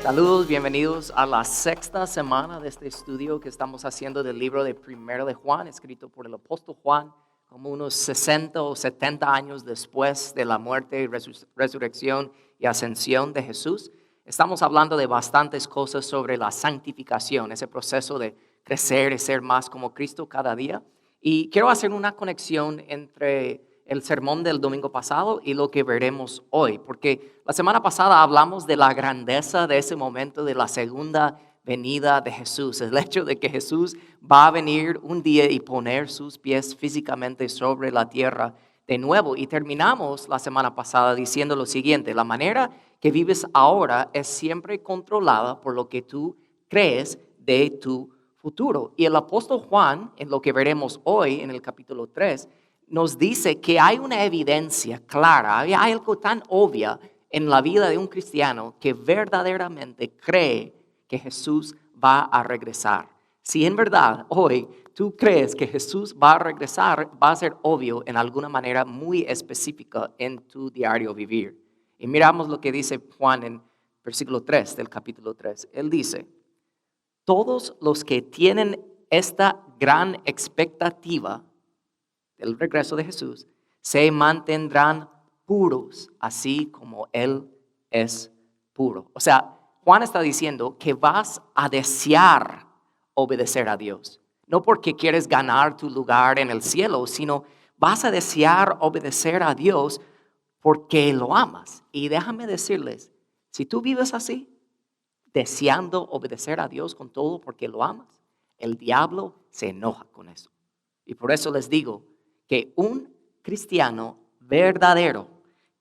Saludos, bienvenidos a la sexta semana de este estudio que estamos haciendo del libro de Primero de Juan, escrito por el apóstol Juan, como unos 60 o 70 años después de la muerte, resurrección y ascensión de Jesús. Estamos hablando de bastantes cosas sobre la santificación, ese proceso de crecer y ser más como Cristo cada día. Y quiero hacer una conexión entre el sermón del domingo pasado y lo que veremos hoy, porque la semana pasada hablamos de la grandeza de ese momento de la segunda venida de Jesús, el hecho de que Jesús va a venir un día y poner sus pies físicamente sobre la tierra de nuevo. Y terminamos la semana pasada diciendo lo siguiente: la manera que vives ahora es siempre controlada por lo que tú crees de tu futuro. Y el apóstol Juan, en lo que veremos hoy en el capítulo 3, nos dice que hay una evidencia clara, hay algo tan obvio en la vida de un cristiano que verdaderamente cree que Jesús va a regresar. Si en verdad hoy tú crees que Jesús va a regresar, va a ser obvio en alguna manera muy específica en tu diario vivir. Y miramos lo que dice Juan en versículo 3 del capítulo 3. Él dice: todos los que tienen esta gran expectativa del regreso de Jesús se mantendrán puros, así como Él es puro. O sea, Juan está diciendo que vas a desear obedecer a Dios. No porque quieres ganar tu lugar en el cielo, sino vas a desear obedecer a Dios porque lo amas. Y déjame decirles, si tú vives así, deseando obedecer a Dios con todo porque lo amas, el diablo se enoja con eso. Y por eso les digo que un cristiano verdadero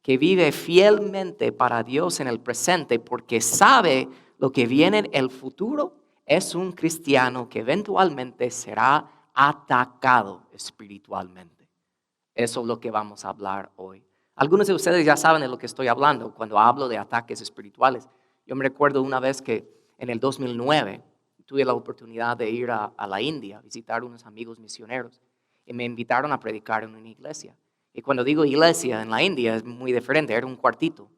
que vive fielmente para Dios en el presente porque sabe lo que viene en el futuro, es un cristiano que eventualmente será atacado espiritualmente. Eso es lo que vamos a hablar hoy. Algunos de ustedes ya saben de lo que estoy hablando cuando hablo de ataques espirituales. Yo me recuerdo una vez que en el 2009 tuve la oportunidad de ir a la India, visitar unos amigos misioneros, y me invitaron a predicar en una iglesia. Y cuando digo iglesia en la India es muy diferente, era un cuartito,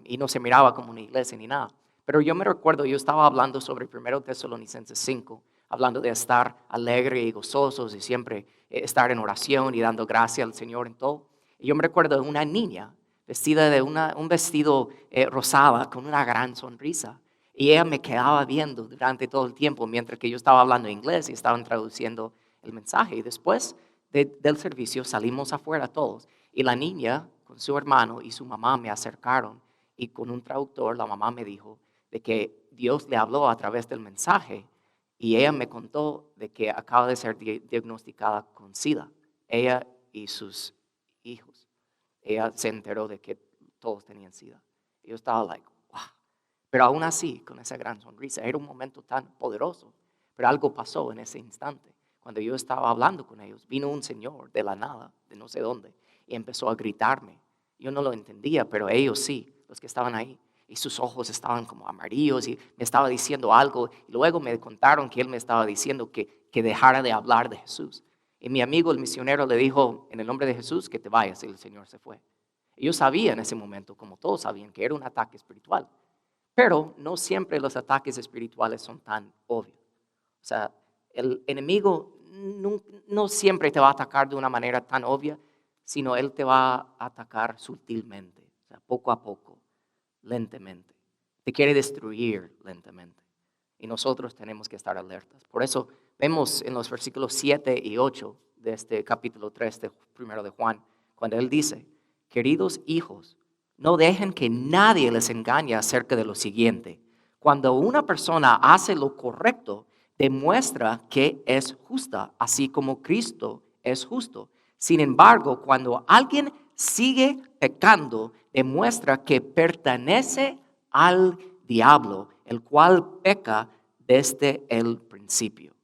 y no se miraba como una iglesia ni nada. Pero yo me recuerdo, yo estaba hablando sobre 1 Tesalonicenses 5, hablando de estar alegre y gozosos y siempre estar en oración y dando gracias al Señor en todo. Y yo me recuerdo de una niña vestida de un vestido rosada con una gran sonrisa. Y ella me quedaba viendo durante todo el tiempo mientras que yo estaba hablando inglés y estaban traduciendo el mensaje. Y después del servicio salimos afuera todos. Y la niña con su hermano y su mamá me acercaron. Y con un traductor la mamá me dijo de que Dios le habló a través del mensaje. Y ella me contó de que acaba de ser diagnosticada con SIDA. Ella y sus hijos. Ella se enteró de que todos tenían SIDA. Y yo estaba like, wow. Pero aún así, con esa gran sonrisa, era un momento tan poderoso. Pero algo pasó en ese instante. Cuando yo estaba hablando con ellos, vino un señor de la nada, de no sé dónde, y empezó a gritarme. Yo no lo entendía, pero ellos sí, los que estaban ahí. Y sus ojos estaban como amarillos y me estaba diciendo algo. Y luego me contaron que él me estaba diciendo que dejara de hablar de Jesús. Y mi amigo, el misionero, le dijo en el nombre de Jesús que te vayas, y el Señor se fue. Y yo sabía en ese momento, como todos sabían, que era un ataque espiritual. Pero no siempre los ataques espirituales son tan obvios. O sea, el enemigo no siempre te va a atacar de una manera tan obvia, sino él te va a atacar sutilmente, o sea, poco a poco, lentamente. Te quiere destruir lentamente. Y nosotros tenemos que estar alertas. Por eso vemos en los versículos 7 y 8 de este capítulo 3 de 1 de Juan, cuando él dice: queridos hijos, no dejen que nadie les engañe acerca de lo siguiente. Cuando una persona hace lo correcto, demuestra que es justa, así como Cristo es justo. Sin embargo, cuando alguien sigue pecando, demuestra que pertenece al diablo, el cual peca desde el principio.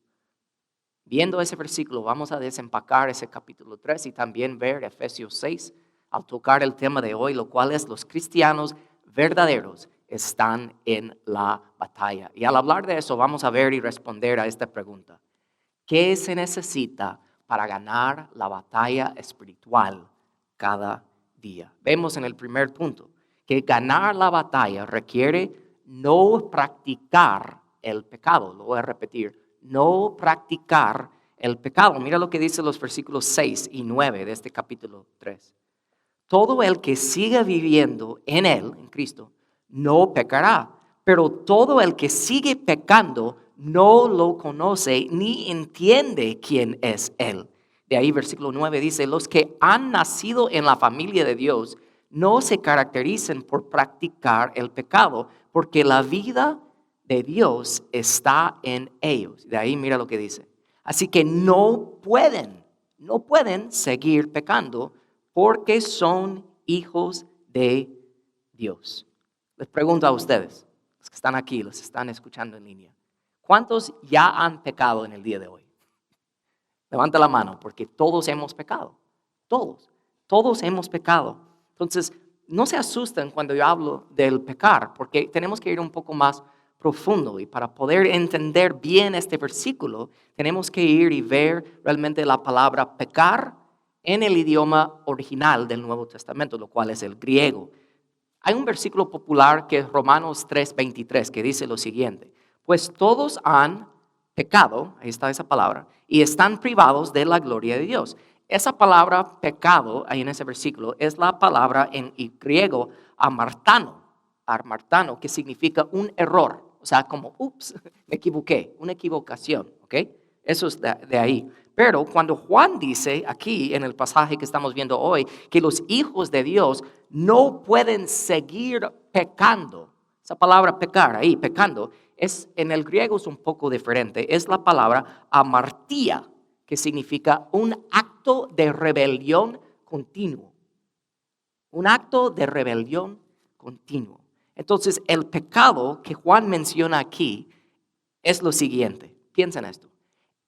Viendo ese versículo, vamos a desempacar ese capítulo 3 y también ver Efesios 6 al tocar el tema de hoy, lo cual es: los cristianos verdaderos están en la batalla. Y al hablar de eso, vamos a ver y responder a esta pregunta: ¿qué se necesita para ganar la batalla espiritual cada día? Vemos en el primer punto que ganar la batalla requiere no practicar el pecado. Lo voy a repetir, no practicar el pecado. Mira lo que dice los versículos 6 y 9 de este capítulo 3. Todo el que siga viviendo en Él, en Cristo, no pecará. Pero todo el que sigue pecando no lo conoce ni entiende quién es Él. De ahí versículo 9 dice, los que han nacido en la familia de Dios no se caracterizan por practicar el pecado, porque la vida de Dios está en ellos. De ahí mira lo que dice. Así que no pueden seguir pecando porque son hijos de Dios. Les pregunto a ustedes, los que están aquí, los que están escuchando en línea, ¿cuántos ya han pecado en el día de hoy? Levanta la mano, porque todos hemos pecado. Todos hemos pecado. Entonces, no se asusten cuando yo hablo del pecar, porque tenemos que ir un poco más profundo. Y para poder entender bien este versículo, tenemos que ir y ver realmente la palabra pecar en el idioma original del Nuevo Testamento, lo cual es el griego. Hay un versículo popular que es Romanos 3:23, que dice lo siguiente: pues todos han pecado, ahí está esa palabra, y están privados de la gloria de Dios. Esa palabra pecado, ahí en ese versículo, es la palabra en griego amartano, que significa un error, o sea, como, ups, me equivoqué, una equivocación, ¿ok? Eso es de ahí. Pero cuando Juan dice aquí en el pasaje que estamos viendo hoy que los hijos de Dios no pueden seguir pecando, esa palabra pecar ahí, pecando, en el griego es un poco diferente. Es la palabra amartía, que significa un acto de rebelión continuo. Un acto de rebelión continuo. Entonces, el pecado que Juan menciona aquí es lo siguiente. Piensa en esto.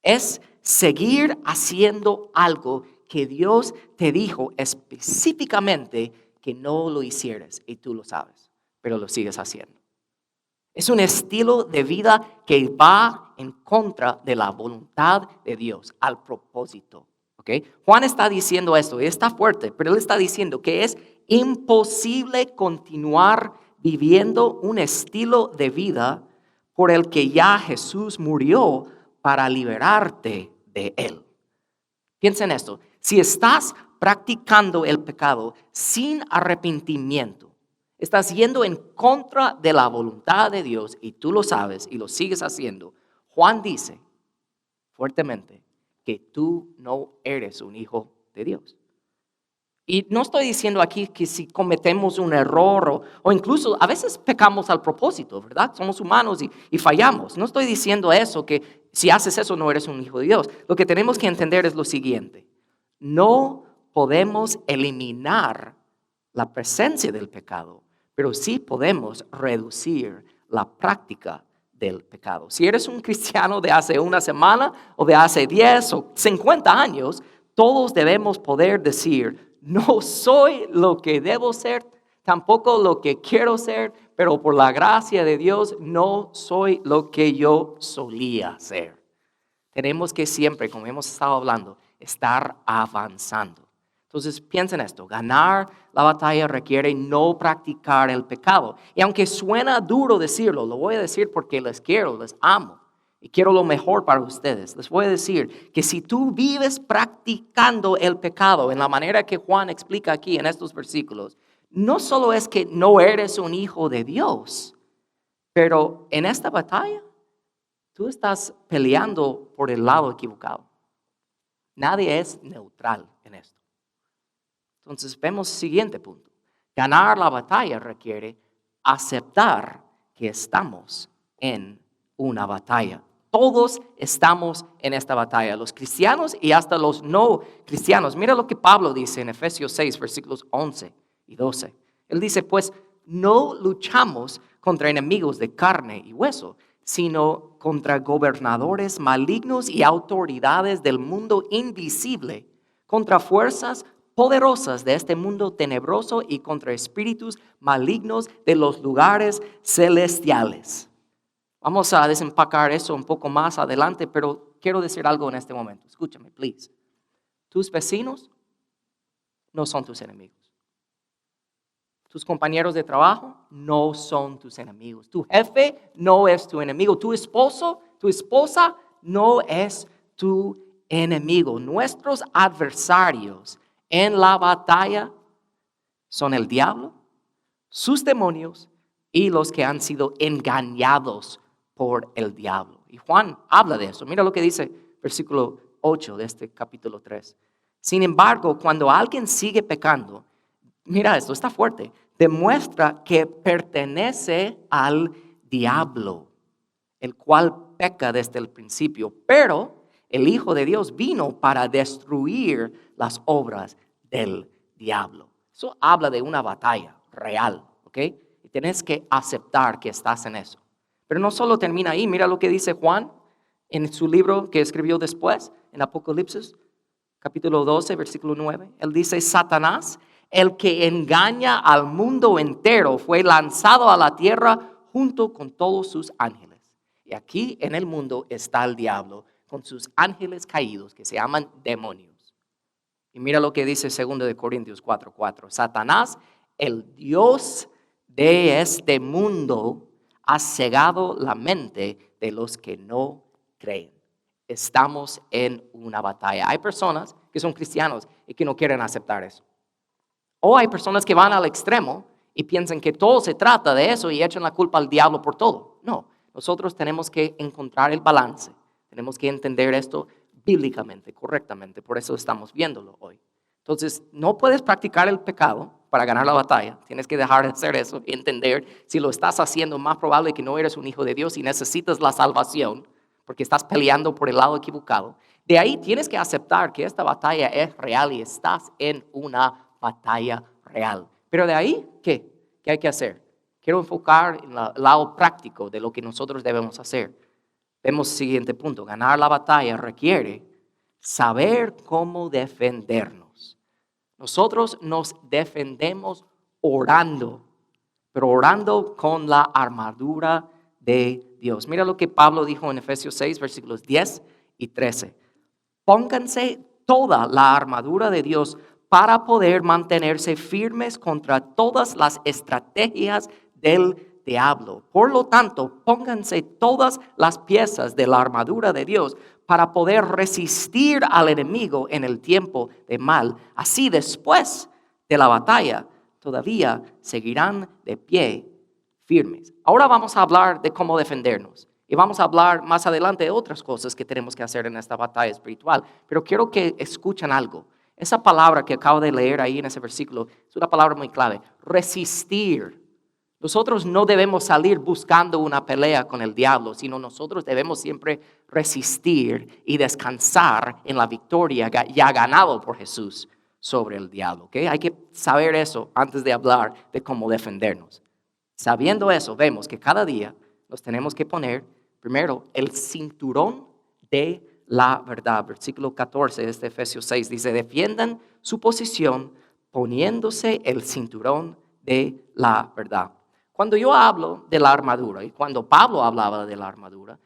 Es seguir haciendo algo que Dios te dijo específicamente que no lo hicieras y tú lo sabes, pero lo sigues haciendo. Es un estilo de vida que va en contra de la voluntad de Dios, al propósito. ¿Okay? Juan está diciendo esto, y está fuerte, pero él está diciendo que es imposible continuar viviendo un estilo de vida por el que ya Jesús murió para liberarte de él. Piensa en esto, si estás practicando el pecado sin arrepentimiento, estás yendo en contra de la voluntad de Dios y tú lo sabes y lo sigues haciendo. Juan dice fuertemente que tú no eres un hijo de Dios. Y no estoy diciendo aquí que si cometemos un error o incluso a veces pecamos al propósito, ¿verdad? Somos humanos y fallamos. No estoy diciendo eso, que si haces eso no eres un hijo de Dios. Lo que tenemos que entender es lo siguiente. No podemos eliminar la presencia del pecado, pero sí podemos reducir la práctica del pecado. Si eres un cristiano de hace una semana o de hace 10 o 50 años, todos debemos poder decir, no soy lo que debo ser, tampoco lo que quiero ser, pero por la gracia de Dios no soy lo que yo solía ser. Tenemos que siempre, como hemos estado hablando, estar avanzando. Entonces piensa en esto, ganar la batalla requiere no practicar el pecado. Y aunque suena duro decirlo, lo voy a decir porque les quiero, les amo y quiero lo mejor para ustedes. Les voy a decir que si tú vives practicando el pecado en la manera que Juan explica aquí en estos versículos, no solo es que no eres un hijo de Dios, pero en esta batalla tú estás peleando por el lado equivocado. Nadie es neutral en esto. Entonces vemos el siguiente punto. Ganar la batalla requiere aceptar que estamos en una batalla. Todos estamos en esta batalla, los cristianos y hasta los no cristianos. Mira lo que Pablo dice en Efesios 6, versículos 11 y 12. Él dice, pues no luchamos contra enemigos de carne y hueso, sino contra gobernadores malignos y autoridades del mundo invisible, contra fuerzas poderosas de este mundo tenebroso y contra espíritus malignos de los lugares celestiales. Vamos a desempacar eso un poco más adelante, pero quiero decir algo en este momento. Escúchame, please. Tus vecinos no son tus enemigos. Tus compañeros de trabajo no son tus enemigos. Tu jefe no es tu enemigo. Tu esposo, tu esposa no es tu enemigo. Nuestros adversarios en la batalla son el diablo, sus demonios y los que han sido engañados por el diablo. Y Juan habla de eso. Mira lo que dice versículo 8 de este capítulo 3. Sin embargo, cuando alguien sigue pecando, mira esto, está fuerte, demuestra que pertenece al diablo, el cual peca desde el principio. Pero el Hijo de Dios vino para destruir las obras del diablo. Eso habla de una batalla real, ¿ok? Y tienes que aceptar que estás en eso. Pero no solo termina ahí, mira lo que dice Juan en su libro que escribió después, en Apocalipsis, capítulo 12, versículo 9. Él dice, Satanás, el que engaña al mundo entero, fue lanzado a la tierra junto con todos sus ángeles. Y aquí en el mundo está el diablo con sus ángeles caídos que se llaman demonios. Y mira lo que dice 2 de Corintios 4:4. Satanás, el Dios de este mundo, ha cegado la mente de los que no creen. Estamos en una batalla. Hay personas que son cristianos y que no quieren aceptar eso. O hay personas que van al extremo y piensan que todo se trata de eso y echan la culpa al diablo por todo. No, nosotros tenemos que encontrar el balance. Tenemos que entender esto bíblicamente, correctamente. Por eso estamos viéndolo hoy. Entonces, no puedes practicar el pecado para ganar la batalla. Tienes que dejar de hacer eso y entender si lo estás haciendo, más probable que no eres un hijo de Dios y necesitas la salvación porque estás peleando por el lado equivocado. De ahí tienes que aceptar que esta batalla es real y estás en una batalla real. Pero de ahí, ¿qué? ¿Qué hay que hacer? Quiero enfocar en el lado práctico de lo que nosotros debemos hacer. Vemos el siguiente punto. Ganar la batalla requiere saber cómo defendernos. Nosotros nos defendemos orando, pero orando con la armadura de Dios. Mira lo que Pablo dijo en Efesios 6, versículos 10 y 13. Pónganse toda la armadura de Dios para poder mantenerse firmes contra todas las estrategias del diablo. Por lo tanto, pónganse todas las piezas de la armadura de Dios para poder resistir al enemigo en el tiempo de mal. Así después de la batalla, todavía seguirán de pie firmes. Ahora vamos a hablar de cómo defendernos. Y vamos a hablar más adelante de otras cosas que tenemos que hacer en esta batalla espiritual. Pero quiero que escuchen algo. Esa palabra que acabo de leer ahí en ese versículo es una palabra muy clave. Resistir. Nosotros no debemos salir buscando una pelea con el diablo, sino nosotros debemos siempre resistir y descansar en la victoria ya ganado por Jesús sobre el diablo. ¿Okay? Hay que saber eso antes de hablar de cómo defendernos. Sabiendo eso, vemos que cada día nos tenemos que poner primero el cinturón de la verdad. Versículo 14 de este Efesios 6 dice, defiendan su posición poniéndose el cinturón de la verdad. Cuando yo hablo de la armadura y cuando Pablo hablaba de la armadura,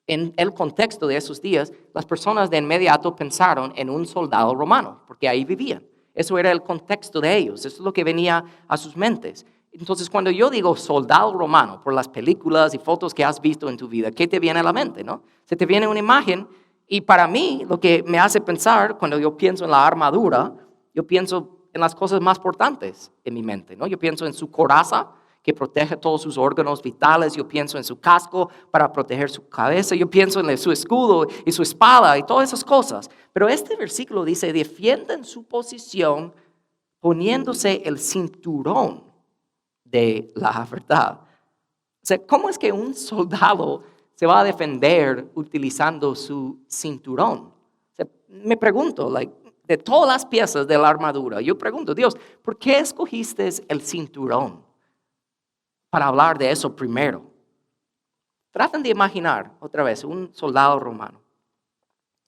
en el contexto de esos días, las personas de inmediato pensaron en un soldado romano, porque ahí vivían. Eso era el contexto de ellos, eso es lo que venía a sus mentes. Entonces, cuando yo digo soldado romano, por las películas y fotos que has visto en tu vida, ¿qué te viene a la mente, no? Se te viene una imagen y para mí, lo que me hace pensar cuando yo pienso en la armadura, yo pienso en las cosas más importantes en mi mente, ¿no? Yo pienso en su coraza, que protege todos sus órganos vitales. Yo pienso en su casco para proteger su cabeza. Yo pienso en su escudo y su espada y todas esas cosas. Pero este versículo dice, defiendan su posición poniéndose el cinturón de la verdad. O sea, ¿cómo es que un soldado se va a defender utilizando su cinturón? O sea, me pregunto, de todas las piezas de la armadura, yo pregunto, Dios, ¿por qué escogiste el cinturón para hablar de eso primero? Traten de imaginar otra vez un soldado romano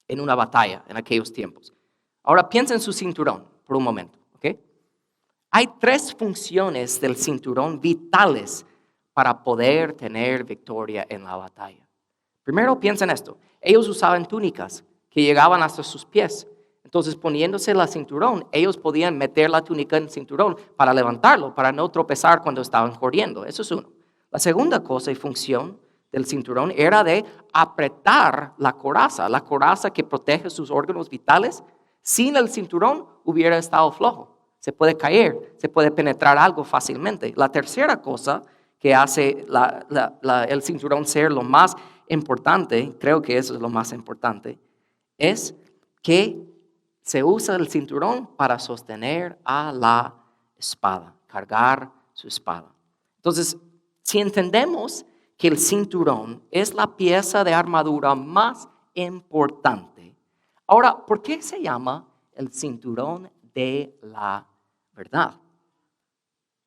en una batalla en aquellos tiempos. Ahora piensen en su cinturón por un momento, ¿ok? Hay 3 funciones del cinturón vitales para poder tener victoria en la batalla. Primero piensen esto, ellos usaban túnicas que llegaban hasta sus pies. Entonces, poniéndose la cinturón, ellos podían meter la túnica en el cinturón para levantarlo, para no tropezar cuando estaban corriendo. Eso es uno. La segunda cosa y función del cinturón era de apretar la coraza que protege sus órganos vitales. Sin el cinturón hubiera estado flojo. Se puede caer, se puede penetrar algo fácilmente. La tercera cosa que hace el cinturón ser lo más importante, creo que eso es lo más importante, es que se usa el cinturón para sostener a la espada, cargar su espada. Entonces, si entendemos que el cinturón es la pieza de armadura más importante, ahora, ¿por qué se llama el cinturón de la verdad?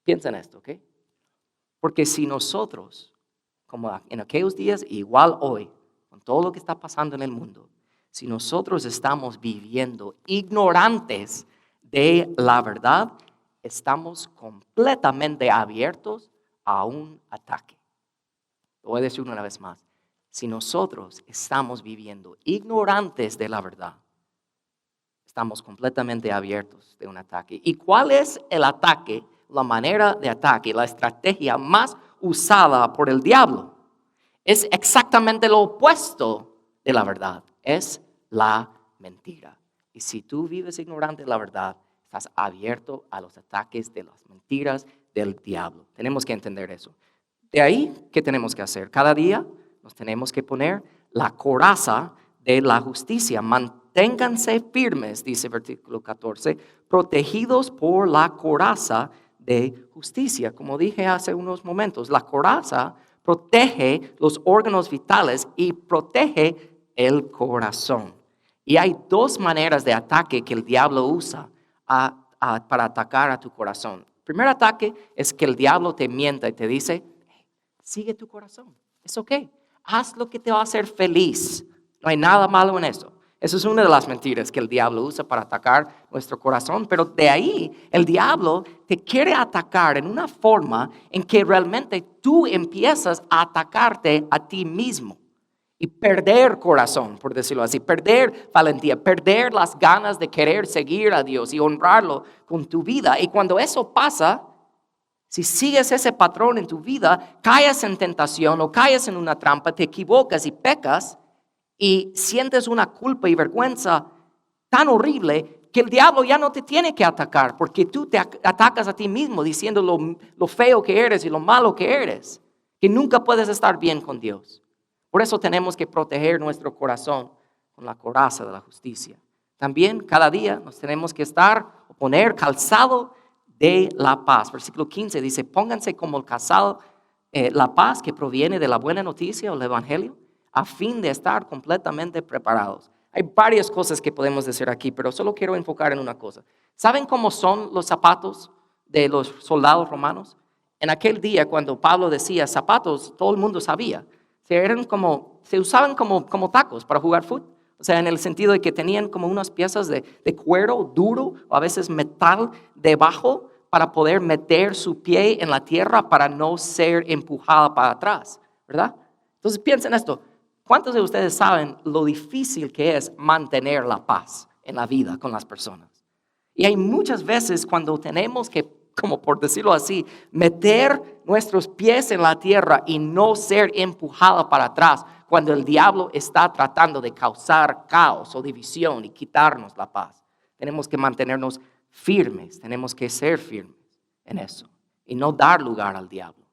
Piensa en esto, ¿ok? Porque si nosotros, como en aquellos días, igual hoy, con todo lo que está pasando en el mundo, si nosotros estamos viviendo ignorantes de la verdad, estamos completamente abiertos a un ataque. Lo voy a decir una vez más. Si nosotros estamos viviendo ignorantes de la verdad, estamos completamente abiertos de un ataque. ¿Y cuál es el ataque, la manera de ataque, la estrategia más usada por el diablo? Es exactamente lo opuesto de la verdad. Es la mentira. Y si tú vives ignorante de la verdad, estás abierto a los ataques de las mentiras del diablo. Tenemos que entender eso. De ahí, ¿qué tenemos que hacer? Cada día nos tenemos que poner la coraza de la justicia. Manténganse firmes, dice versículo 14, protegidos por la coraza de justicia. Como dije hace unos momentos, la coraza protege los órganos vitales y protege el corazón. Y hay dos maneras de ataque que el diablo usa para atacar a tu corazón. El primer ataque es que el diablo te mienta y te dice, sigue tu corazón, es ok, haz lo que te va a hacer feliz, no hay nada malo en eso. Eso es una de las mentiras que el diablo usa para atacar nuestro corazón, pero de ahí el diablo te quiere atacar en una forma en que realmente tú empiezas a atacarte a ti mismo y perder corazón, por decirlo así, perder valentía, perder las ganas de querer seguir a Dios y honrarlo con tu vida. Y cuando eso pasa, si sigues ese patrón en tu vida, caes en tentación o caes en una trampa, te equivocas y pecas y sientes una culpa y vergüenza tan horrible que el diablo ya no te tiene que atacar porque tú te atacas a ti mismo diciendo lo feo que eres y lo malo que eres, que nunca puedes estar bien con Dios. Por eso tenemos que proteger nuestro corazón con la coraza de la justicia. También cada día nos tenemos que poner calzado de la paz. Versículo 15 dice, pónganse como el calzado, la paz que proviene de la buena noticia o el evangelio, a fin de estar completamente preparados. Hay varias cosas que podemos decir aquí, pero solo quiero enfocar en una cosa. ¿Saben cómo son los zapatos de los soldados romanos? En aquel día, cuando Pablo decía zapatos, todo el mundo sabía. Se usaban como tacos para jugar fútbol. O sea, en el sentido de que tenían como unas piezas de cuero duro o a veces metal debajo para poder meter su pie en la tierra para no ser empujada para atrás, ¿verdad? Entonces piensen esto. ¿Cuántos de ustedes saben lo difícil que es mantener la paz en la vida con las personas? Y hay muchas veces cuando tenemos que, como por decirlo así, meter nuestros pies en la tierra y no ser empujada para atrás cuando el diablo está tratando de causar caos o división y quitarnos la paz. Tenemos que mantenernos firmes, tenemos que ser firmes en eso y no dar lugar al diablo.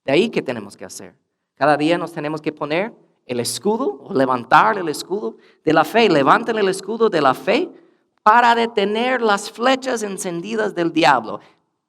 De ahí, ¿qué tenemos que hacer? Cada día nos tenemos que poner el escudo o levantar el escudo de la fe. Levanten el escudo de la fe para detener las flechas encendidas del diablo.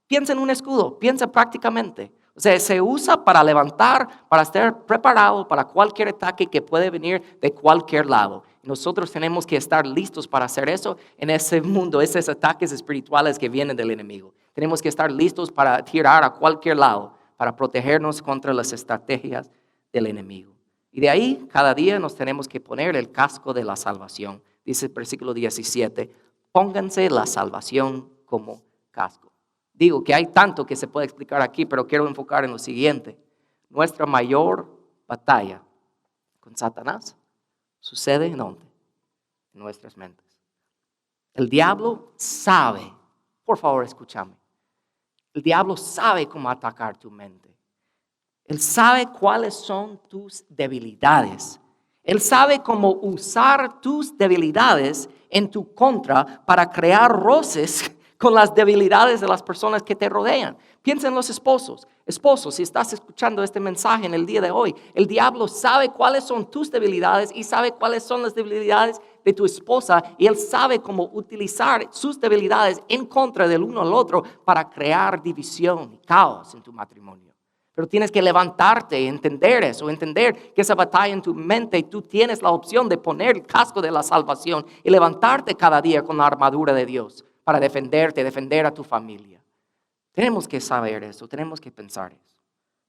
Piensa en un escudo, piensa prácticamente. O sea, se usa para levantar, para estar preparado para cualquier ataque que puede venir de cualquier lado. Nosotros tenemos que estar listos para hacer eso en ese mundo, esos ataques espirituales que vienen del enemigo. Tenemos que estar listos para tirar a cualquier lado, para protegernos contra las estrategias del enemigo. Y de ahí, cada día nos tenemos que poner el casco de la salvación. Dice el versículo 17, pónganse la salvación como casco. Digo que hay tanto que se puede explicar aquí, pero quiero enfocar en lo siguiente. Nuestra mayor batalla con Satanás sucede ¿en dónde? En nuestras mentes. El diablo sabe, por favor escúchame, el diablo sabe cómo atacar tu mente. Él sabe cuáles son tus debilidades. Él sabe cómo usar tus debilidades en tu contra para crear roces con las debilidades de las personas que te rodean. Piensa en los esposos. Esposos, si estás escuchando este mensaje en el día de hoy, el diablo sabe cuáles son tus debilidades y sabe cuáles son las debilidades de tu esposa, y él sabe cómo utilizar sus debilidades en contra del uno al otro para crear división y caos en tu matrimonio. Pero tienes que levantarte y entender eso, entender que esa batalla en tu mente, tú tienes la opción de poner el casco de la salvación y levantarte cada día con la armadura de Dios para defenderte, defender a tu familia. Tenemos que saber eso, tenemos que pensar eso.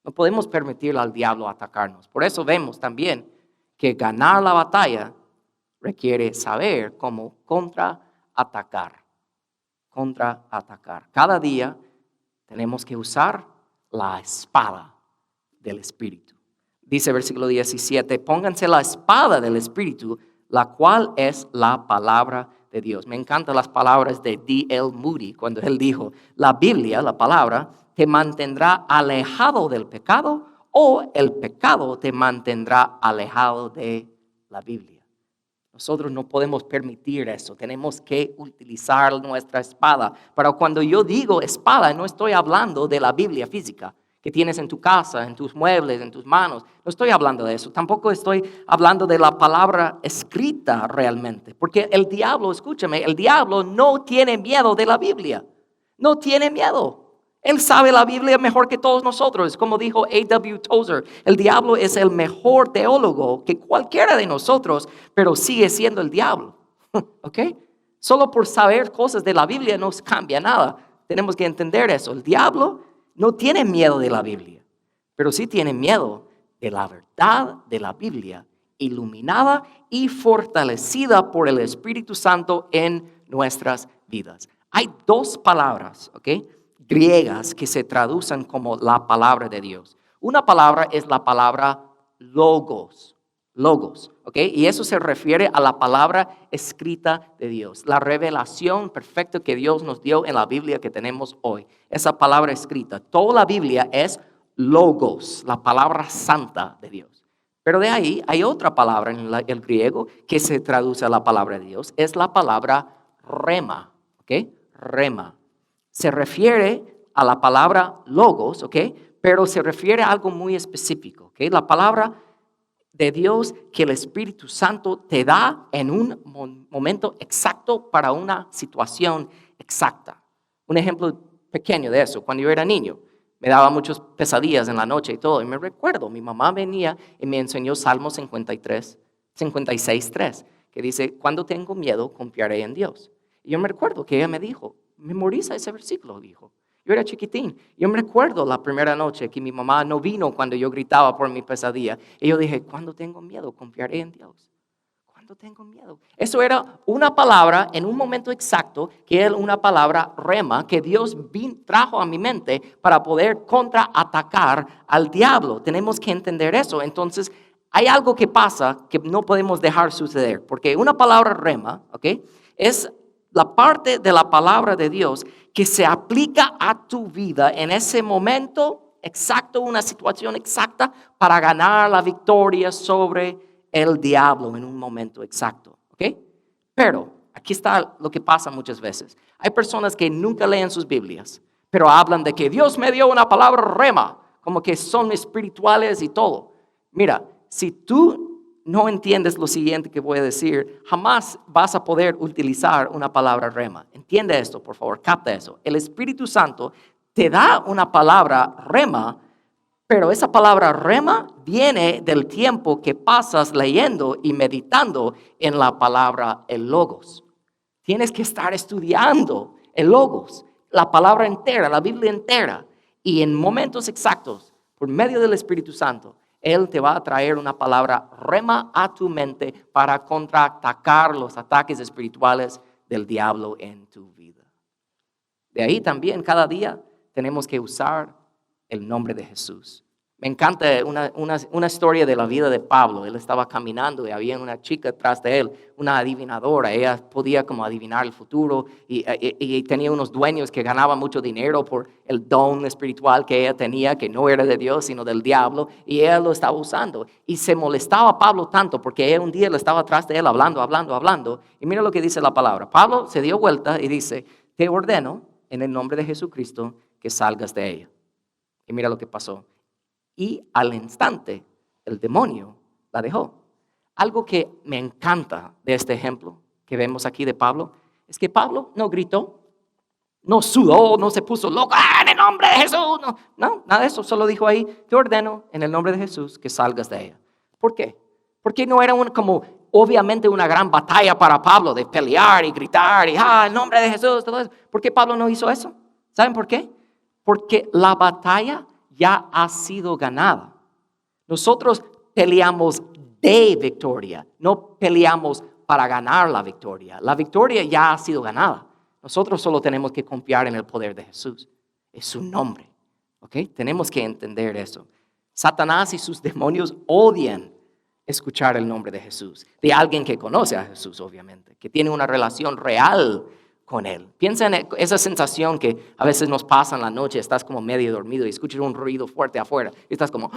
No podemos permitirle al diablo atacarnos. Por eso vemos también que ganar la batalla requiere saber cómo contraatacar. Cada día tenemos que usar la espada del Espíritu. Dice versículo 17, pónganse la espada del Espíritu, la cual es la palabra de Dios. Me encantan las palabras de D.L. Moody cuando él dijo, la Biblia, la palabra, te mantendrá alejado del pecado o el pecado te mantendrá alejado de la Biblia. Nosotros no podemos permitir eso, tenemos que utilizar nuestra espada. Pero cuando yo digo espada, no estoy hablando de la Biblia física que tienes en tu casa, en tus muebles, en tus manos. No estoy hablando de eso, tampoco estoy hablando de la palabra escrita realmente. Porque el diablo, escúchame, el diablo no tiene miedo de la Biblia, no tiene miedo. Él sabe la Biblia mejor que todos nosotros. Como dijo A.W. Tozer, el diablo es el mejor teólogo que cualquiera de nosotros, pero sigue siendo el diablo. ¿Ok? Solo por saber cosas de la Biblia no cambia nada. Tenemos que entender eso. El diablo no tiene miedo de la Biblia, pero sí tiene miedo de la verdad de la Biblia, iluminada y fortalecida por el Espíritu Santo en nuestras vidas. Hay dos palabras, ¿ok?, griegas que se traducen como la palabra de Dios. Una palabra es la palabra logos, ¿ok? Y eso se refiere a la palabra escrita de Dios, la revelación perfecta que Dios nos dio en la Biblia que tenemos hoy. Esa palabra escrita, toda la Biblia es logos, la palabra santa de Dios. Pero de ahí hay otra palabra en el griego que se traduce a la palabra de Dios, es la palabra rema, ¿ok? Rema. Se refiere a la palabra logos, ¿ok? Pero se refiere a algo muy específico, ¿ok? La palabra de Dios que el Espíritu Santo te da en un momento exacto para una situación exacta. Un ejemplo pequeño de eso, cuando yo era niño, me daba muchas pesadillas en la noche y todo, y me recuerdo, mi mamá venía y me enseñó Salmo 56:3, que dice, cuando tengo miedo, confiaré en Dios. Y yo me recuerdo que ella me dijo, memoriza ese versículo, dijo. Yo era chiquitín. Yo me recuerdo la primera noche que mi mamá no vino cuando yo gritaba por mi pesadilla. Y yo dije, cuando tengo miedo, confiaré en Dios. Cuando tengo miedo. Eso era una palabra en un momento exacto, que era una palabra rema, que Dios trajo a mi mente para poder contraatacar al diablo. Tenemos que entender eso. Entonces, hay algo que pasa que no podemos dejar suceder. Porque una palabra rema, ¿ok?, es la parte de la palabra de Dios que se aplica a tu vida en ese momento exacto, una situación exacta para ganar la victoria sobre el diablo en un momento exacto, ¿ok? Pero aquí está lo que pasa muchas veces. Hay personas que nunca leen sus Biblias, pero hablan de que Dios me dio una palabra rema, como que son espirituales y todo. Mira, si tú no entiendes lo siguiente que voy a decir, jamás vas a poder utilizar una palabra rema. Entiende esto, por favor, capta eso. El Espíritu Santo te da una palabra rema, pero esa palabra rema viene del tiempo que pasas leyendo y meditando en la palabra el logos. Tienes que estar estudiando el logos, la palabra entera, la Biblia entera, y en momentos exactos, por medio del Espíritu Santo, Él te va a traer una palabra rema a tu mente para contraatacar los ataques espirituales del diablo en tu vida. De ahí también cada día tenemos que usar el nombre de Jesús. Me encanta una historia de la vida de Pablo. Él estaba caminando y había una chica atrás de él, una adivinadora. Ella podía como adivinar el futuro y tenía unos dueños que ganaban mucho dinero por el don espiritual que ella tenía, que no era de Dios, sino del diablo, y ella lo estaba usando. Y se molestaba a Pablo tanto porque ella un día le estaba atrás de él hablando. Y mira lo que dice la palabra. Pablo se dio vuelta y dice, te ordeno en el nombre de Jesucristo que salgas de ella. Y mira lo que pasó. Y al instante el demonio la dejó. Algo que me encanta de este ejemplo que vemos aquí de Pablo es que Pablo no gritó, no sudó, no se puso loco, en el nombre de Jesús. No, nada de eso. Solo dijo ahí, te ordeno en el nombre de Jesús que salgas de ella. ¿Por qué? Porque no era como obviamente una gran batalla para Pablo de pelear y gritar y en nombre de Jesús, todo eso. ¿Por qué Pablo no hizo eso? ¿Saben por qué? Porque la batalla ya ha sido ganada. Nosotros peleamos de victoria, no peleamos para ganar la victoria. La victoria ya ha sido ganada. Nosotros solo tenemos que confiar en el poder de Jesús. Es su nombre. ¿Ok? Tenemos que entender eso. Satanás y sus demonios odian escuchar el nombre de Jesús. De alguien que conoce a Jesús, obviamente, que tiene una relación real con Él. Piensa en esa sensación que a veces nos pasa en la noche, estás como medio dormido y escuchas un ruido fuerte afuera y estás como,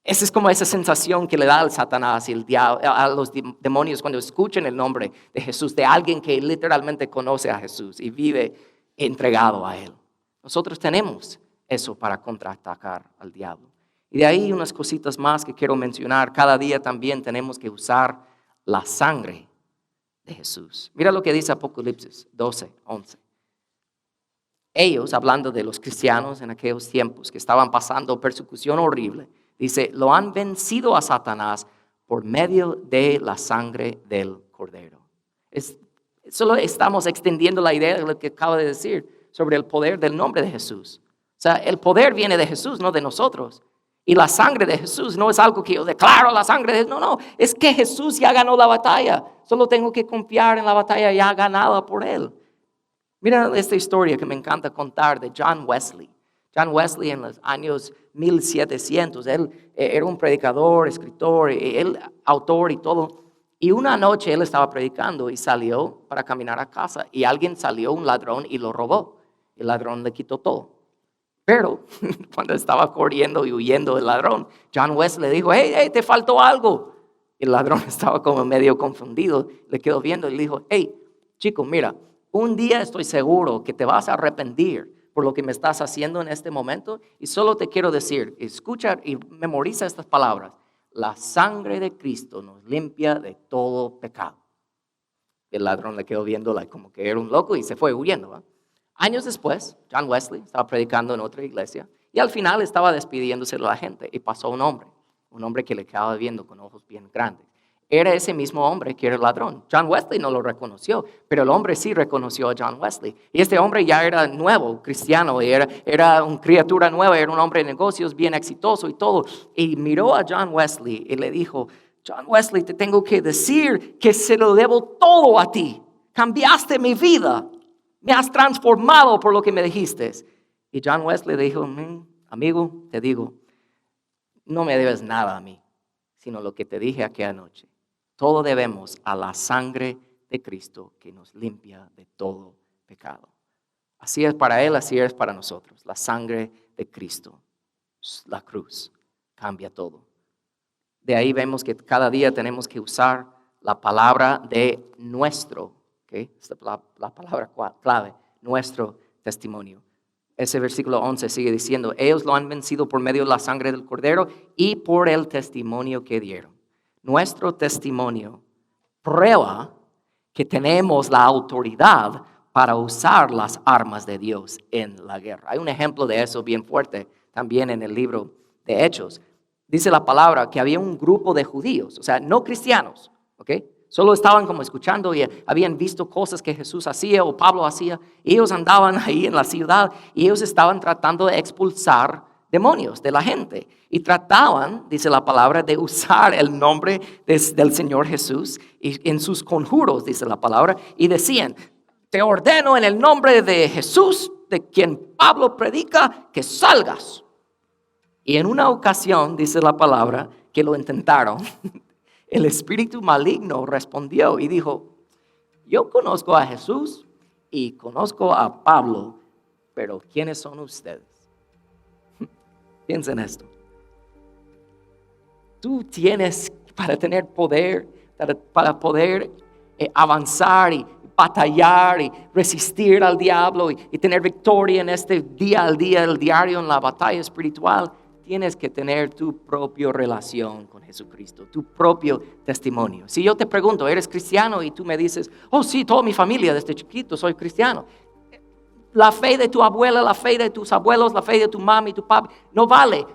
esa es como esa sensación que le da al Satanás y el diablo, a los demonios cuando escuchan el nombre de Jesús, de alguien que literalmente conoce a Jesús y vive entregado a Él. Nosotros tenemos eso para contraatacar al diablo. Y de ahí unas cositas más que quiero mencionar. Cada día también tenemos que usar la sangre de Jesús. Mira lo que dice Apocalipsis 12:11. Ellos, hablando de los cristianos en aquellos tiempos que estaban pasando persecución horrible, dice, lo han vencido a Satanás por medio de la sangre del Cordero. Solo estamos extendiendo la idea de lo que acabo de decir sobre el poder del nombre de Jesús. O sea, el poder viene de Jesús, no de nosotros. Y la sangre de Jesús no es algo que yo declaro la sangre de Jesús. No, es que Jesús ya ganó la batalla. Solo tengo que confiar en la batalla ya ganada por Él. Mira esta historia que me encanta contar de John Wesley. John Wesley en los años 1700, él era un predicador, escritor, él autor y todo. Y una noche él estaba predicando y salió para caminar a casa. Y alguien salió, un ladrón, y lo robó. El ladrón le quitó todo. Pero cuando estaba corriendo y huyendo del ladrón, John Wesley le dijo, hey, te faltó algo. El ladrón estaba como medio confundido, le quedó viendo y le dijo, hey, chico, mira, un día estoy seguro que te vas a arrepentir por lo que me estás haciendo en este momento. Y solo te quiero decir, escucha y memoriza estas palabras. La sangre de Cristo nos limpia de todo pecado. El ladrón le quedó viendo como que era un loco y se fue huyendo, ¿va? Años después, John Wesley estaba predicando en otra iglesia y al final estaba despidiéndose de la gente y pasó un hombre que le quedaba viendo con ojos bien grandes. Era ese mismo hombre que era el ladrón. John Wesley no lo reconoció, pero el hombre sí reconoció a John Wesley. Y este hombre ya era nuevo, cristiano, y era una criatura nueva, era un hombre de negocios bien exitoso y todo. Y miró a John Wesley y le dijo, John Wesley, te tengo que decir que se lo debo todo a ti. Cambiaste mi vida. Me has transformado por lo que me dijiste. Y John Wesley dijo, amigo, te digo, no me debes nada a mí, sino lo que te dije aquella noche. Todo debemos a la sangre de Cristo que nos limpia de todo pecado. Así es para Él, así es para nosotros. La sangre de Cristo, la cruz, cambia todo. De ahí vemos que cada día tenemos que usar la palabra de nuestro. Okay. Esta es la palabra clave, nuestro testimonio. Ese versículo 11 sigue diciendo, ellos lo han vencido por medio de la sangre del Cordero y por el testimonio que dieron. Nuestro testimonio prueba que tenemos la autoridad para usar las armas de Dios en la guerra. Hay un ejemplo de eso bien fuerte también en el libro de Hechos. Dice la palabra que había un grupo de judíos, o sea, no cristianos, ¿ok? Solo estaban como escuchando y habían visto cosas que Jesús hacía o Pablo hacía. Ellos andaban ahí en la ciudad y ellos estaban tratando de expulsar demonios de la gente. Y trataban, dice la palabra, de usar el nombre del Señor Jesús y en sus conjuros, dice la palabra. Y decían, te ordeno en el nombre de Jesús, de quien Pablo predica, que salgas. Y en una ocasión, dice la palabra, que lo intentaron, el espíritu maligno respondió y dijo, yo conozco a Jesús y conozco a Pablo, pero ¿quiénes son ustedes? Piensen esto. Tú tienes, para tener poder, para poder avanzar y batallar y resistir al diablo y tener victoria en este día al día, el diario, en la batalla espiritual, tienes que tener tu propia relación con Jesucristo, tu propio testimonio. Si yo te pregunto, ¿eres cristiano? Y tú me dices, oh sí, toda mi familia desde chiquito soy cristiano. La fe de tu abuela, la fe de tus abuelos, la fe de tu mamá y tu papá, no vale.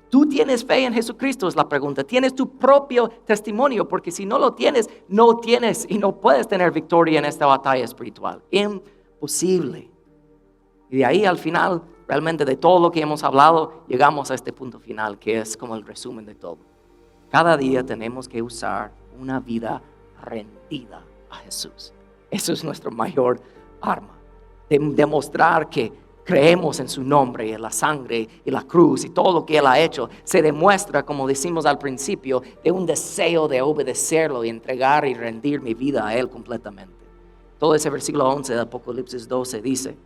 ¿Tú tienes fe en Jesucristo? Es la pregunta. ¿Tienes tu propio testimonio? Porque si no lo tienes, no tienes y no puedes tener victoria en esta batalla espiritual. Imposible. Y de ahí al final, realmente de todo lo que hemos hablado, llegamos a este punto final, que es como el resumen de todo. Cada día tenemos que usar una vida rendida a Jesús. Eso es nuestro mayor arma. Demostrar que creemos en su nombre y en la sangre y la cruz y todo lo que Él ha hecho. Se demuestra, como decimos al principio, de un deseo de obedecerlo y entregar y rendir mi vida a Él completamente. Todo ese versículo 11 de Apocalipsis 12 dice,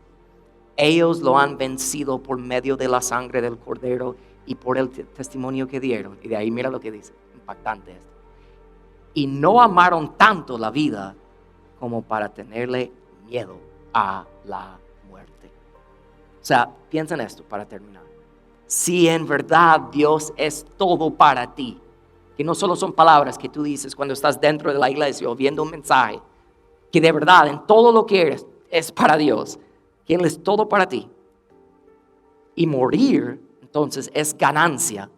ellos lo han vencido por medio de la sangre del Cordero y por el testimonio que dieron. Y de ahí mira lo que dice, impactante esto. Y no amaron tanto la vida como para tenerle miedo a la muerte. O sea, piensa en esto para terminar. Si en verdad Dios es todo para ti, que no solo son palabras que tú dices cuando estás dentro de la iglesia o viendo un mensaje, que de verdad en todo lo que eres es para Dios, que Él es todo para ti. Y morir, entonces, es ganancia,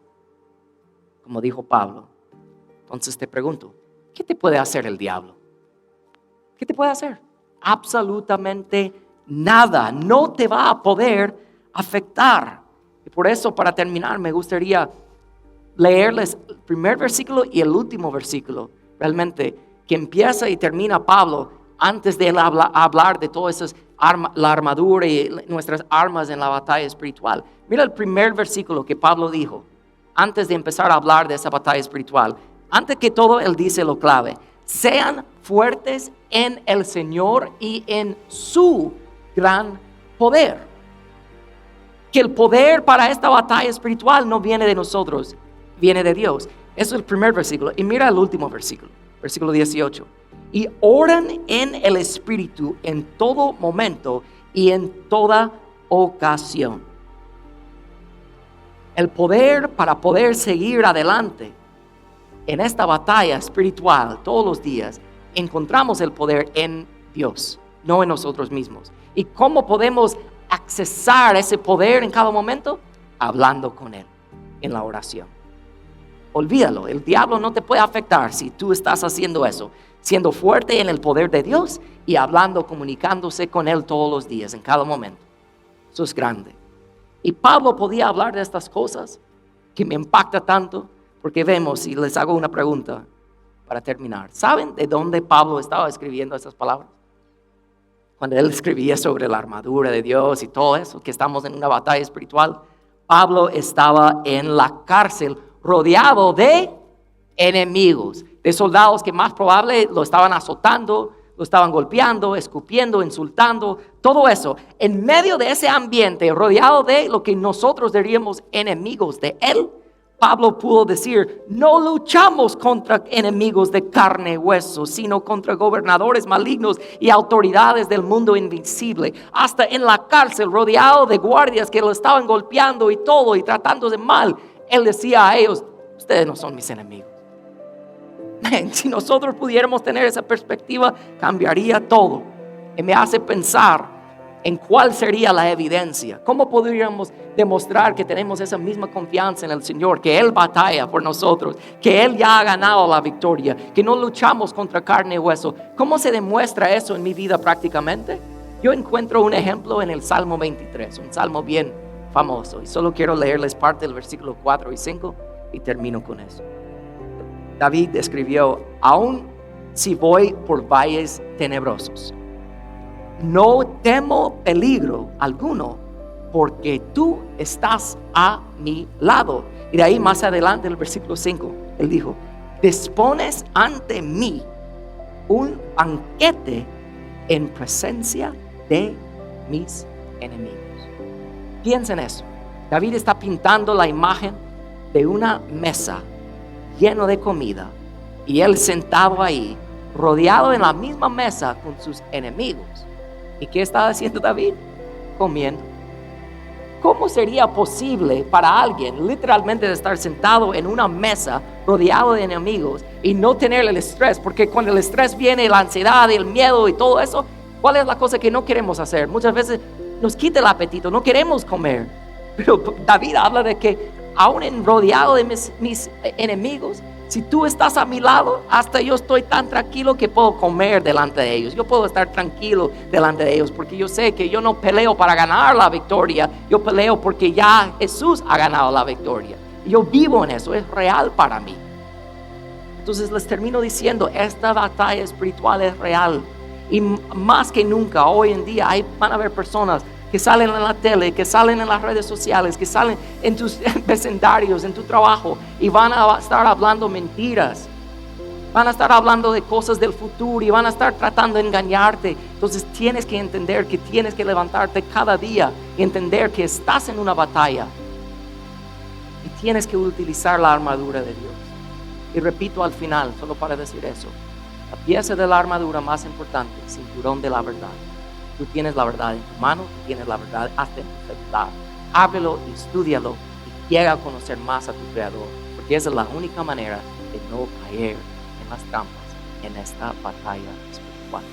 como dijo Pablo. Entonces te pregunto, ¿qué te puede hacer el diablo? ¿Qué te puede hacer? Absolutamente nada. No te va a poder afectar. Y por eso, para terminar, me gustaría leerles el primer versículo y el último versículo, realmente, que empieza y termina Pablo antes de él hablar de todas esas la armadura y nuestras armas en la batalla espiritual. Mira el primer versículo que Pablo dijo antes de empezar a hablar de esa batalla espiritual. Antes que todo, él dice lo clave: sean fuertes en el Señor y en su gran poder. Que el poder para esta batalla espiritual no viene de nosotros, viene de Dios. Eso es el primer versículo. Y mira el último versículo, versículo 18. Y oran en el Espíritu en todo momento y en toda ocasión. El poder para poder seguir adelante en esta batalla espiritual todos los días, encontramos el poder en Dios, no en nosotros mismos. ¿Y cómo podemos accesar ese poder en cada momento? Hablando con Él en la oración. Olvídalo, el diablo no te puede afectar si tú estás haciendo eso, siendo fuerte en el poder de Dios y hablando, comunicándose con Él todos los días, en cada momento. Eso es grande. Y Pablo podía hablar de estas cosas que me impacta tanto, porque vemos, y les hago una pregunta para terminar. ¿Saben de dónde Pablo estaba escribiendo esas palabras? Cuando él escribía sobre la armadura de Dios y todo eso, que estamos en una batalla espiritual, Pablo estaba en la cárcel rodeado de enemigos, de soldados que más probable lo estaban azotando, lo estaban golpeando, escupiendo, insultando, todo eso. En medio de ese ambiente, rodeado de lo que nosotros diríamos enemigos de él, Pablo pudo decir: no luchamos contra enemigos de carne y hueso, sino contra gobernadores malignos y autoridades del mundo invisible. Hasta en la cárcel, rodeado de guardias que lo estaban golpeando y todo, y tratándose mal, él decía a ellos: ustedes no son mis enemigos. Si nosotros pudiéramos tener esa perspectiva, cambiaría todo. Y me hace pensar en cuál sería la evidencia. ¿Cómo podríamos demostrar que tenemos esa misma confianza en el Señor, que Él batalla por nosotros, que Él ya ha ganado la victoria, que no luchamos contra carne y hueso? ¿Cómo se demuestra eso en mi vida prácticamente? Yo encuentro un ejemplo en el Salmo 23, un salmo bien famoso, y solo quiero leerles parte del versículo 4 y 5 y termino con eso. David escribió: aun si voy por valles tenebrosos, no temo peligro alguno, porque tú estás a mi lado. Y de ahí más adelante, el versículo 5, él dijo, dispones ante mí un banquete en presencia de mis enemigos. Piensa en eso. David está pintando la imagen de una mesa llena de comida y él sentado ahí, rodeado en la misma mesa con sus enemigos. ¿Y qué estaba haciendo David? Comiendo. ¿Cómo sería posible para alguien literalmente estar sentado en una mesa rodeado de enemigos y no tener el estrés? Porque cuando el estrés viene, la ansiedad, el miedo y todo eso, ¿cuál es la cosa que no queremos hacer? Muchas veces nos quita el apetito, no queremos comer. Pero David habla de que aún rodeado de mis enemigos, si tú estás a mi lado, hasta yo estoy tan tranquilo que puedo comer delante de ellos. Yo puedo estar tranquilo delante de ellos porque yo sé que yo no peleo para ganar la victoria. Yo peleo porque ya Jesús ha ganado la victoria. Y yo vivo en eso, es real para mí. Entonces les termino diciendo, esta batalla espiritual es real. Y más que nunca, hoy en día, van a haber personas que salen en la tele, que salen en las redes sociales, que salen en tus vecindarios, en tu trabajo, y van a estar hablando mentiras. Van a estar hablando de cosas del futuro y van a estar tratando de engañarte. Entonces tienes que entender que tienes que levantarte cada día y entender que estás en una batalla. Y tienes que utilizar la armadura de Dios. Y repito al final, solo para decir eso, la pieza de la armadura más importante, el cinturón de la verdad. Tú tienes la verdad en tu mano, tú tienes la verdad hasta en tu celular. Ábrelo y estúdialo y llega a conocer más a tu Creador, porque esa es la única manera de no caer en las trampas en esta batalla espiritual.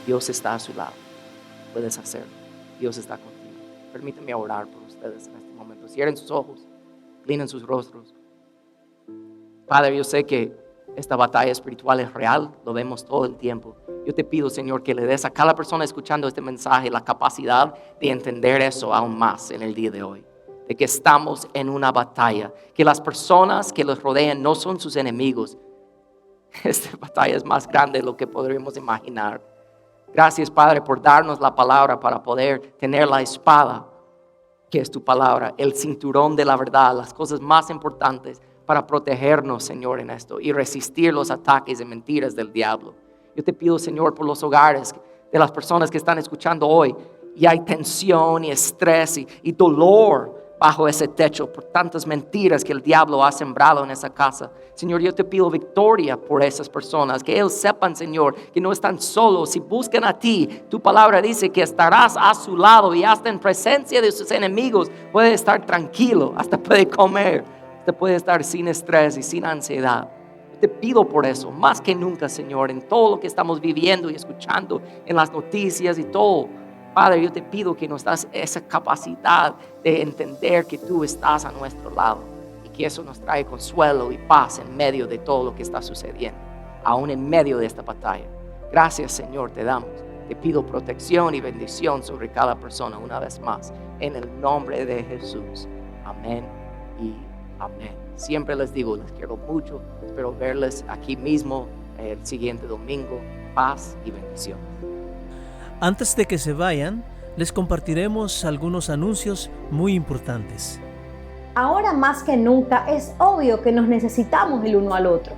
Dios está a su lado, puedes hacerlo. Dios está contigo. Permíteme orar por ustedes en este momento. Cierren sus ojos, inclinen sus rostros. Padre, yo sé que esta batalla espiritual es real, lo vemos todo el tiempo. Yo te pido, Señor, que le des a cada persona escuchando este mensaje la capacidad de entender eso aún más en el día de hoy. De que estamos en una batalla, que las personas que los rodean no son sus enemigos. Esta batalla es más grande de lo que podríamos imaginar. Gracias, Padre, por darnos la palabra para poder tener la espada, que es tu palabra, el cinturón de la verdad, las cosas más importantes para protegernos, Señor, en esto y resistir los ataques y mentiras del diablo. Yo te pido, Señor, por los hogares de las personas que están escuchando hoy y hay tensión y estrés y dolor bajo ese techo por tantas mentiras que el diablo ha sembrado en esa casa. Señor, yo te pido victoria por esas personas, que ellos sepan, Señor, que no están solos. Si buscan a ti, tu palabra dice que estarás a su lado y hasta en presencia de sus enemigos puede estar tranquilo, hasta puede comer. Te puede estar sin estrés y sin ansiedad. Te pido por eso, más que nunca, Señor, en todo lo que estamos viviendo y escuchando en las noticias y todo. Padre, yo te pido que nos das esa capacidad de entender que tú estás a nuestro lado y que eso nos trae consuelo y paz en medio de todo lo que está sucediendo, aún en medio de esta batalla. Gracias, Señor, te damos. Te pido protección y bendición sobre cada persona una vez más, en el nombre de Jesús. Amén y amén. Siempre les digo, les quiero mucho. Espero verles aquí mismo el siguiente domingo. Paz y bendición. Antes de que se vayan, les compartiremos algunos anuncios muy importantes. Ahora más que nunca es obvio que nos necesitamos el uno al otro.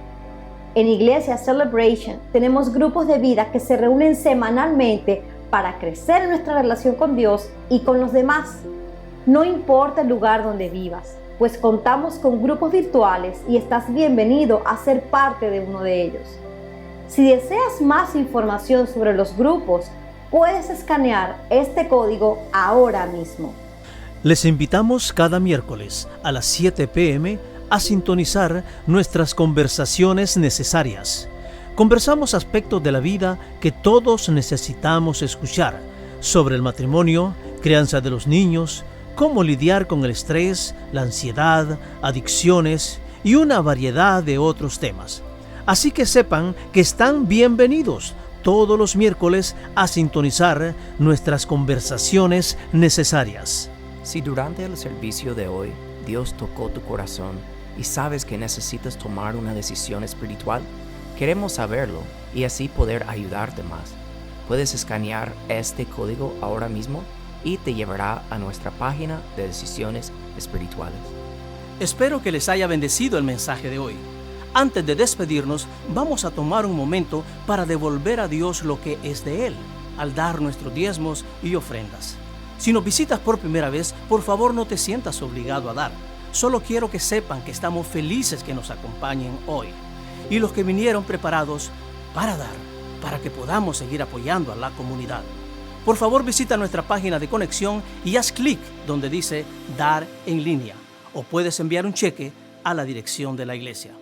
En Iglesia Celebration tenemos grupos de vida que se reúnen semanalmente para crecer en nuestra relación con Dios y con los demás. No importa el lugar donde vivas, pues contamos con grupos virtuales y estás bienvenido a ser parte de uno de ellos. Si deseas más información sobre los grupos, puedes escanear este código ahora mismo. Les invitamos cada miércoles a las 7 p.m. a sintonizar nuestras conversaciones necesarias. Conversamos aspectos de la vida que todos necesitamos escuchar, sobre el matrimonio, crianza de los niños, cómo lidiar con el estrés, la ansiedad, adicciones y una variedad de otros temas. Así que sepan que están bienvenidos todos los miércoles a sintonizar nuestras conversaciones necesarias. Si durante el servicio de hoy Dios tocó tu corazón y sabes que necesitas tomar una decisión espiritual, queremos saberlo y así poder ayudarte más. Puedes escanear este código ahora mismo y te llevará a nuestra página de decisiones espirituales. Espero que les haya bendecido el mensaje de hoy. Antes de despedirnos, vamos a tomar un momento para devolver a Dios lo que es de Él, al dar nuestros diezmos y ofrendas. Si nos visitas por primera vez, por favor no te sientas obligado a dar. Solo quiero que sepan que estamos felices que nos acompañen hoy. Y los que vinieron preparados para dar, para que podamos seguir apoyando a la comunidad. Por favor visita nuestra página de conexión y haz clic donde dice Dar en línea. O puedes enviar un cheque a la dirección de la iglesia.